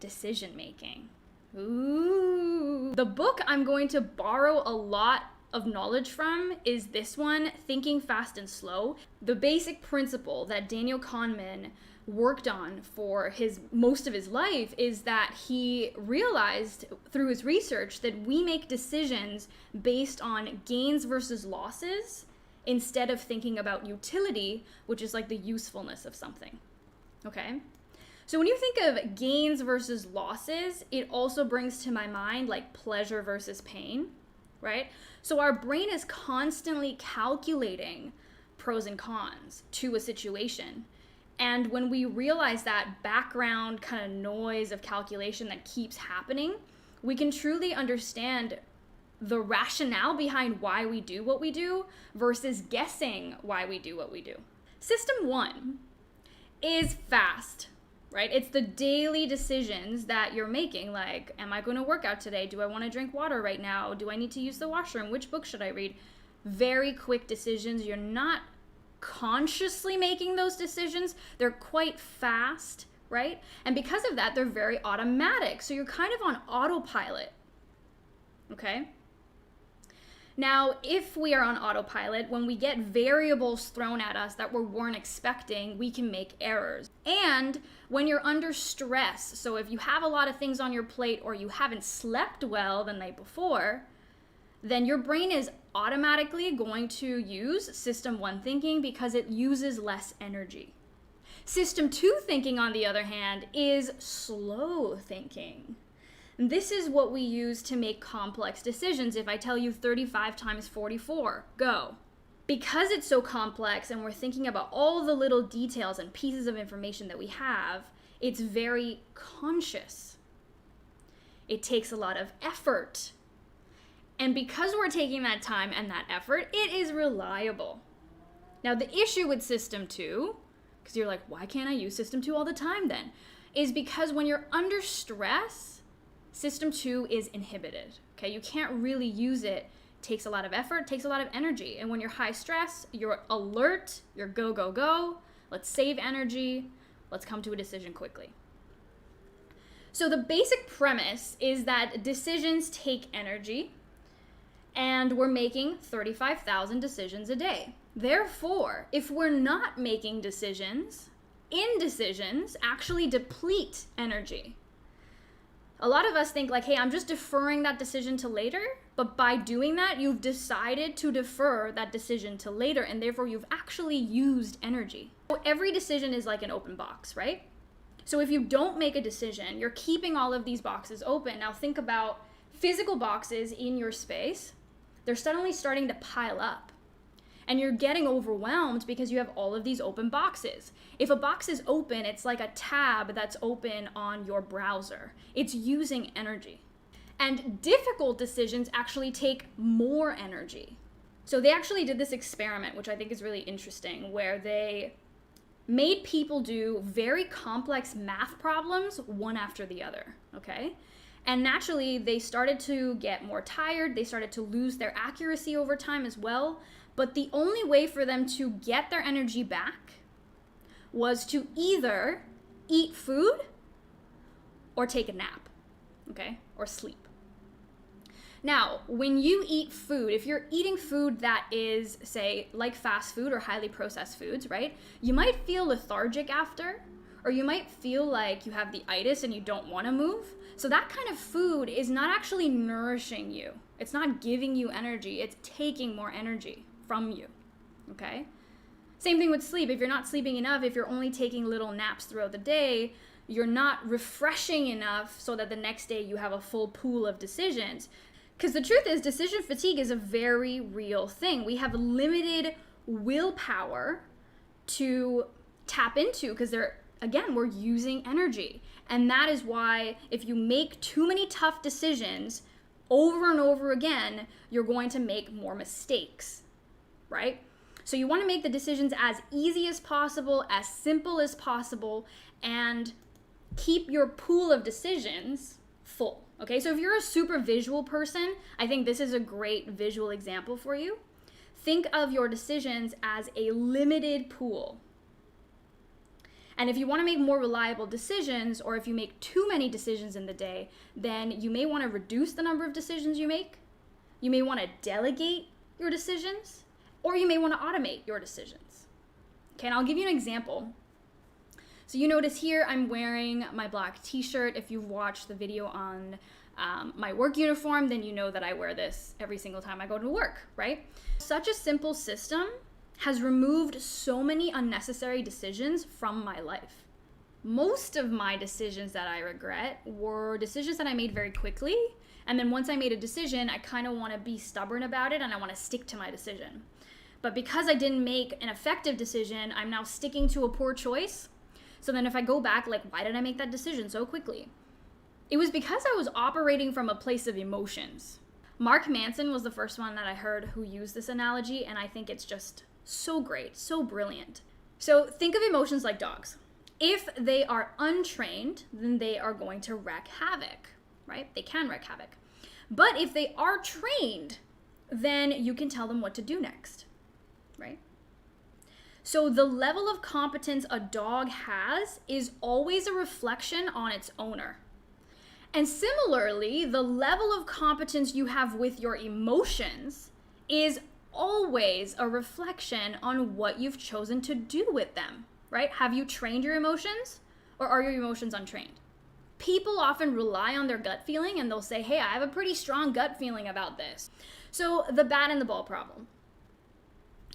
decision making. Ooh. The book I'm going to borrow a lot of knowledge from is this one, Thinking Fast and Slow. The basic principle that Daniel Kahneman worked on for most of his life is that he realized through his research that we make decisions based on gains versus losses instead of thinking about utility, which is like the usefulness of something. Okay? So when you think of gains versus losses, it also brings to my mind like pleasure versus pain, right? So our brain is constantly calculating pros and cons to a situation. And when we realize that background kind of noise of calculation that keeps happening, we can truly understand the rationale behind why we do what we do versus guessing why we do what we do. System 1 is fast, right? It's the daily decisions that you're making, like, am I going to work out today? Do I want to drink water right now? Do I need to use the washroom? Which book should I read? Very quick decisions. You're not consciously making those decisions. They're quite fast, right? And because of that, they're very automatic. So you're kind of on autopilot, okay? Now, if we are on autopilot, when we get variables thrown at us that we weren't expecting, we can make errors. And when you're under stress, so if you have a lot of things on your plate or you haven't slept well the night before, then your brain is automatically going to use System 1 thinking because it uses less energy. System 2 thinking, on the other hand, is slow thinking. This is what we use to make complex decisions. If I tell you 35 times 44, go. Because it's so complex and we're thinking about all the little details and pieces of information that we have, it's very conscious. It takes a lot of effort. And because we're taking that time and that effort, it is reliable. Now, the issue with System 2, because you're like, why can't I use System 2 all the time then? Is because when you're under stress, System 2 is inhibited, okay? You can't really use it. It takes a lot of effort, takes a lot of energy. And when you're high stress, you're alert, you're go, go, go. Let's save energy. Let's come to a decision quickly. So the basic premise is that decisions take energy, and we're making 35,000 decisions a day. Therefore, if we're not making decisions, indecisions actually deplete energy. A lot of us think like, hey, I'm just deferring that decision to later, but by doing that, you've decided to defer that decision to later, and therefore you've actually used energy. So every decision is like an open box, right? So if you don't make a decision, you're keeping all of these boxes open. Now think about physical boxes in your space. They're suddenly starting to pile up. And you're getting overwhelmed because you have all of these open boxes. If a box is open, it's like a tab that's open on your browser. It's using energy. And difficult decisions actually take more energy. So they actually did this experiment, which I think is really interesting, where they made people do very complex math problems one after the other, okay? And naturally, they started to get more tired. They started to lose their accuracy over time as well. But the only way for them to get their energy back was to either eat food or take a nap, okay? Or sleep. Now, when you eat food, if you're eating food that is, say, like fast food or highly processed foods, right? You might feel lethargic after, or you might feel like you have the itis and you don't want to move. So that kind of food is not actually nourishing you. It's not giving you energy. It's taking more energy from you, okay? Same thing with sleep. If you're not sleeping enough, if you're only taking little naps throughout the day, you're not refreshing enough so that the next day you have a full pool of decisions. Because the truth is, decision fatigue is a very real thing. We have limited willpower to tap into because we're using energy. And that is why if you make too many tough decisions over and over again, you're going to make more mistakes, right? So you want to make the decisions as easy as possible, as simple as possible, and keep your pool of decisions full, okay? So if you're a super visual person, I think this is a great visual example for you. Think of your decisions as a limited pool. And if you want to make more reliable decisions, or if you make too many decisions in the day, then you may want to reduce the number of decisions you make. You may want to delegate your decisions, or you may want to automate your decisions. Okay, and I'll give you an example. So you notice here I'm wearing my black t-shirt. If you've watched the video on my work uniform, then you know that I wear this every single time I go to work, right? Such a simple system has removed so many unnecessary decisions from my life. Most of my decisions that I regret were decisions that I made very quickly. And then once I made a decision, I kind of want to be stubborn about it and I want to stick to my decision. But because I didn't make an effective decision, I'm now sticking to a poor choice. So then if I go back, like, why did I make that decision so quickly? It was because I was operating from a place of emotions. Mark Manson was the first one that I heard who used this analogy, and I think it's just so great, so brilliant. So think of emotions like dogs. If they are untrained, then they are going to wreak havoc, right? They can wreak havoc. But if they are trained, then you can tell them what to do next, right? So the level of competence a dog has is always a reflection on its owner. And similarly, the level of competence you have with your emotions is always a reflection on what you've chosen to do with them, right? Have you trained your emotions, or are your emotions untrained? People often rely on their gut feeling and they'll say, hey, I have a pretty strong gut feeling about this. So the bat and the ball problem.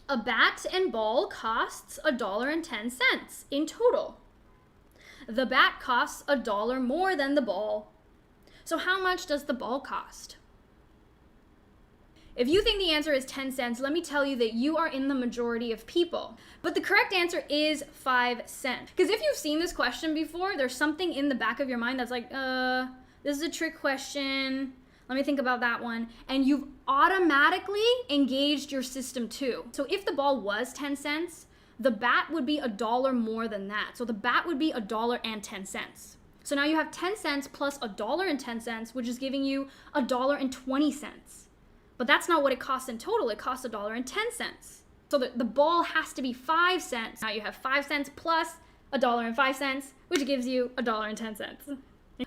A bat and ball costs $1.10 in total. The bat costs $1 more than the ball. So how much does the ball cost? If you think the answer is 10 cents, let me tell you that you are in the majority of people. But the correct answer is 5 cents. Because if you've seen this question before, there's something in the back of your mind that's like, this is a trick question. Let me think about that one. And you've automatically engaged your system too. So if the ball was 10 cents, the bat would be $1 more than that. So the bat would be $1.10. So now you have 10 cents plus $1.10, which is giving you $1.20. But that's not what it costs in total. It costs $1.10. So the ball has to be 5 cents. Now you have 5 cents plus $1.05, which gives you $1.10.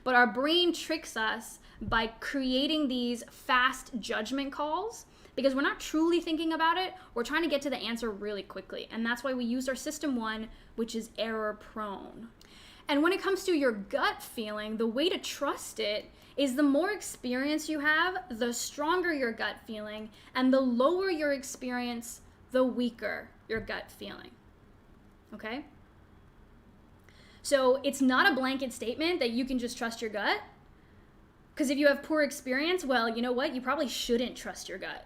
But our brain tricks us by creating these fast judgment calls because we're not truly thinking about it. We're trying to get to the answer really quickly. And that's why we use our system 1, which is error prone. And when it comes to your gut feeling, the way to trust it is the more experience you have, the stronger your gut feeling, and the lower your experience, the weaker your gut feeling. Okay? So it's not a blanket statement that you can just trust your gut. Because if you have poor experience, well, you know what? You probably shouldn't trust your gut.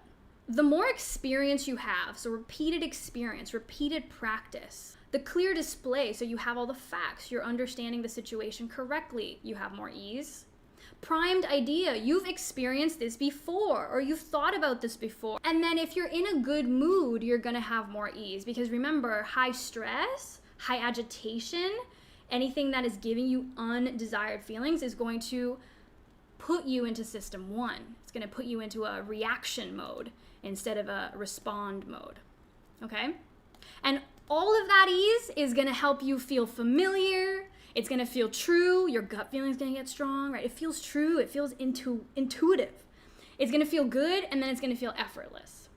The more experience you have, so repeated experience, repeated practice, the clear display, so you have all the facts, you're understanding the situation correctly, you have more ease. Primed idea, you've experienced this before, or you've thought about this before. And then if you're in a good mood, you're gonna have more ease. Because remember, high stress, high agitation, anything that is giving you undesired feelings is going to put you into system 1. It's gonna put you into a reaction mode instead of a respond mode, okay? And all of that ease is gonna help you feel familiar. It's gonna feel true. Your gut feeling is gonna get strong, right? It feels true. It feels intuitive. It's gonna feel good, and then it's gonna feel effortless.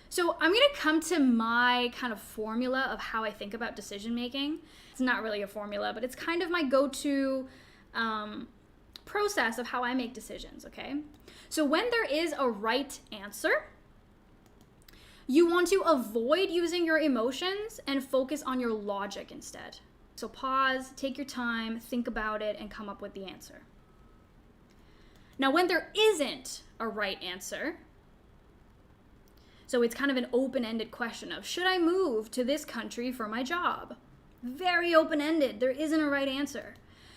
So I'm gonna come to my kind of formula of how I think about decision making. It's not really a formula, but it's kind of my go-to process of how I make decisions, okay? So when there is a right answer, you want to avoid using your emotions and focus on your logic instead. So pause, take your time, think about it, and come up with the answer. Now, when there isn't a right answer, so it's kind of an open-ended question of, should I move to this country for my job? Very open-ended. There isn't a right answer.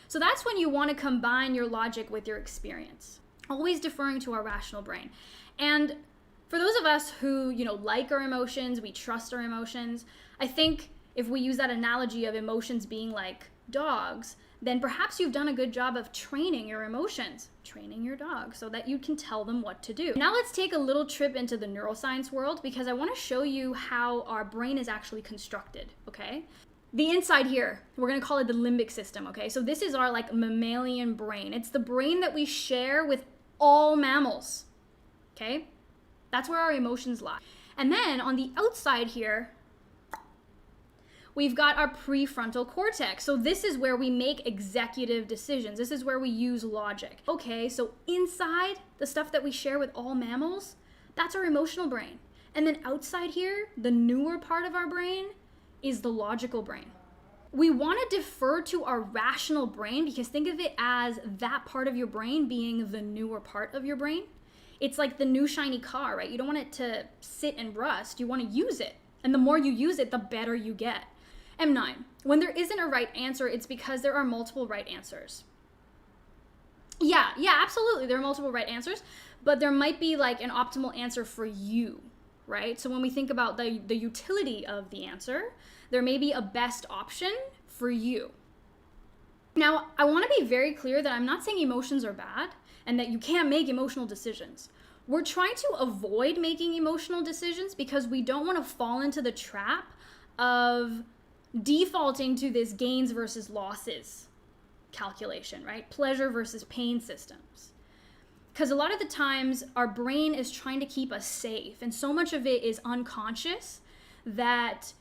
So that's when you want to combine your logic with your experience, always deferring to our rational brain. And for those of us who, like our emotions, we trust our emotions, I think if we use that analogy of emotions being like dogs, then perhaps you've done a good job of training your emotions, training your dog so that you can tell them what to do. Now let's take a little trip into the neuroscience world because I want to show you how our brain is actually constructed, okay? The inside here, we're gonna call it the limbic system, okay? So this is our like mammalian brain. It's the brain that we share with all mammals, okay? That's where our emotions lie. And then on the outside here, we've got our prefrontal cortex. So this is where we make executive decisions. This is where we use logic. Okay, so inside the stuff that we share with all mammals, that's our emotional brain. And then outside here, the newer part of our brain is the logical brain. We want to defer to our rational brain because think of it as that part of your brain being the newer part of your brain. It's like the new shiny car, right? You don't want it to sit and rust. You want to use it. And the more you use it, the better you get. M9, when there isn't a right answer, it's because there are multiple right answers. Yeah, absolutely. There are multiple right answers, but there might be like an optimal answer for you, right? So when we think about the utility of the answer, there may be a best option for you. Now, I want to be very clear that I'm not saying emotions are bad and that you can't make emotional decisions. We're trying to avoid making emotional decisions because we don't want to fall into the trap of defaulting to this gains versus losses calculation, right? Pleasure versus pain systems. Because a lot of the times our brain is trying to keep us safe, and so much of it is unconscious that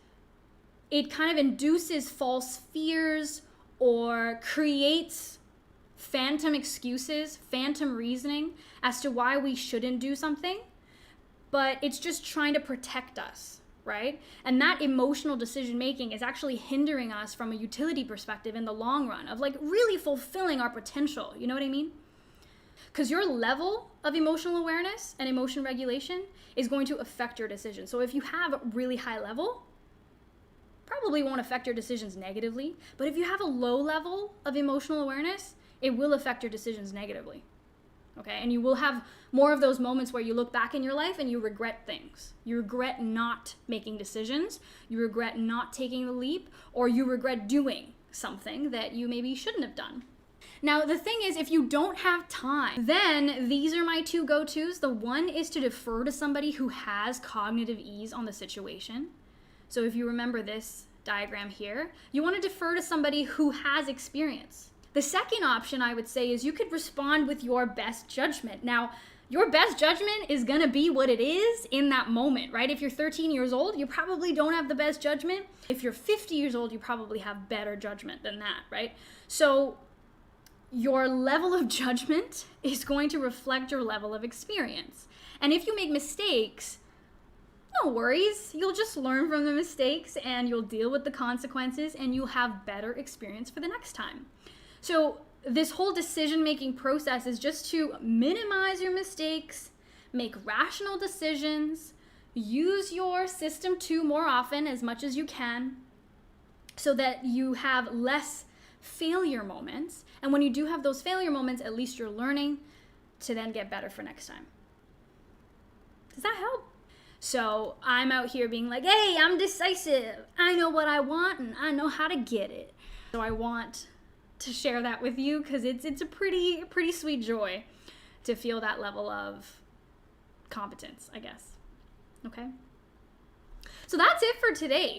it kind of induces false fears or creates phantom excuses, phantom reasoning as to why we shouldn't do something, but it's just trying to protect us, right? And that emotional decision making is actually hindering us from a utility perspective in the long run of like really fulfilling our potential. You know what I mean? Because your level of emotional awareness and emotion regulation is going to affect your decision. So if you have a really high level, probably won't affect your decisions negatively. But if you have a low level of emotional awareness, it will affect your decisions negatively. Okay, and you will have more of those moments where you look back in your life and you regret things. You regret not making decisions, you regret not taking the leap, or you regret doing something that you maybe shouldn't have done. Now, the thing is, if you don't have time, then these are my two go-tos. The one is to defer to somebody who has cognitive ease on the situation. So if you remember this diagram here, you want to defer to somebody who has experience. The second option I would say is you could respond with your best judgment. Now, your best judgment is going to be what it is in that moment, right? If you're 13 years old, you probably don't have the best judgment. If you're 50 years old, you probably have better judgment than that, right? So your level of judgment is going to reflect your level of experience. And if you make mistakes, no worries. You'll just learn from the mistakes and you'll deal with the consequences and you'll have better experience for the next time. So this whole decision-making process is just to minimize your mistakes, make rational decisions, use your system 2 more often as much as you can so that you have less failure moments. And when you do have those failure moments, at least you're learning to then get better for next time. Does that help? So I'm out here being like, hey, I'm decisive. I know what I want and I know how to get it. So I want to share that with you because it's a pretty sweet joy to feel that level of competence, I guess. Okay? So that's it for today.